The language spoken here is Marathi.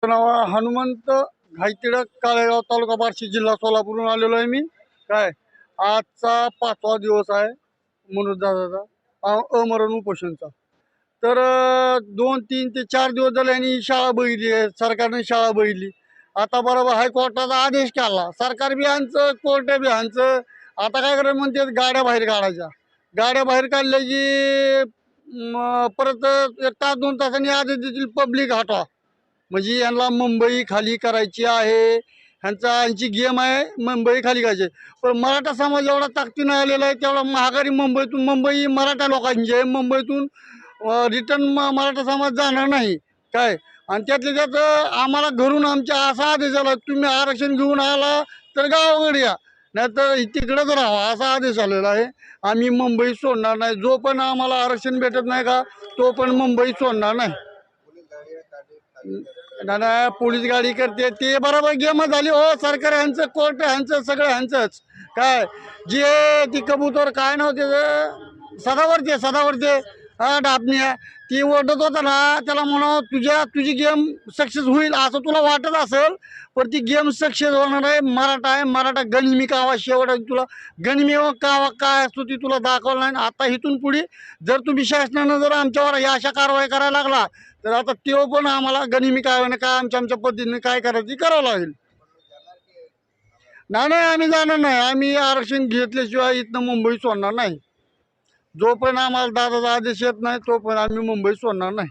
नाव हनुमंत घाईतिडक काळेगाव तालुका बार्शी जिल्हा सोलापूरहून आलेलो आहे मी। काय आजचा 5वा दिवस आहे मनोज दादाचा अमरण उपोषणचा। तर 2-3 ते 4 दिवस झाले यांनी शाळा बघितली, सरकारने शाळा बघितली। आता बरोबर हायकोर्टाचा आदेश काढला, सरकार बी यांचं कोर्ट बी यांचं। आता काय करायचं म्हणते, गाड्या बाहेर काढायच्या। गाड्या बाहेर काढल्या की परत 1 तास 2 तासांनी आदेश देतील पब्लिक हटवा। म्हणजे यांना मुंबई खाली करायची आहे, यांची गेम आहे मुंबई खाली करायची। पण मराठा समाज एवढा ताकदीनं आलेला आहे, तेवढा महागारी मुंबई मराठा लोकांची आहे। मुंबईतून रिटर्न मराठा समाज जाणार नाही काय। आणि त्यातल्या त्यात आम्हाला घरून आमच्या असा आदेश आला, तुम्ही आरक्षण घेऊन आला तर गावाकडे या, नाहीतर तिकडेच राहा असा आदेश आलेला आहे। आम्ही मुंबई सोडणार नाही, जो पण आम्हाला आरक्षण भेटत नाही का तो पण मुंबई सोडणार नाही। नाही पोलीस गाडी करते ते बरोबर गेम झाली हो। सरकार ह्यांचं, कोर्ट ह्यांचं, सगळं ह्यांचंच काय। जे ती कबूतर काय नव्हते सदावरचे डापण्या ती ओढत होता ना, त्याला म्हणा तुझी गेम सक्सेस होईल असं तुला वाटत असेल, पण ती गेम सक्सेस होणार आहे। मराठा आहे, मराठा गनिमी कावा शेवट तुला गनिमी कावा काय असतो ती तुला दाखवलं नाही। आता इथून पुढे जर तुम्ही शासनानं जर आमच्यावर या अशा कारवाई करायला लागला तर आता तो पण आम्हाला गनिमी काय काय आमच्या पद्धतीने काय करायची करावं लागेल। नाही आम्ही जाणार नाही, आम्ही आरक्षण घेतल्याशिवाय इथनं मुंबई सोडणार नाही। जो पण आम्हाला दादाचा आदेश येत नाही तो पण आम्ही मुंबई सोडणार नाही।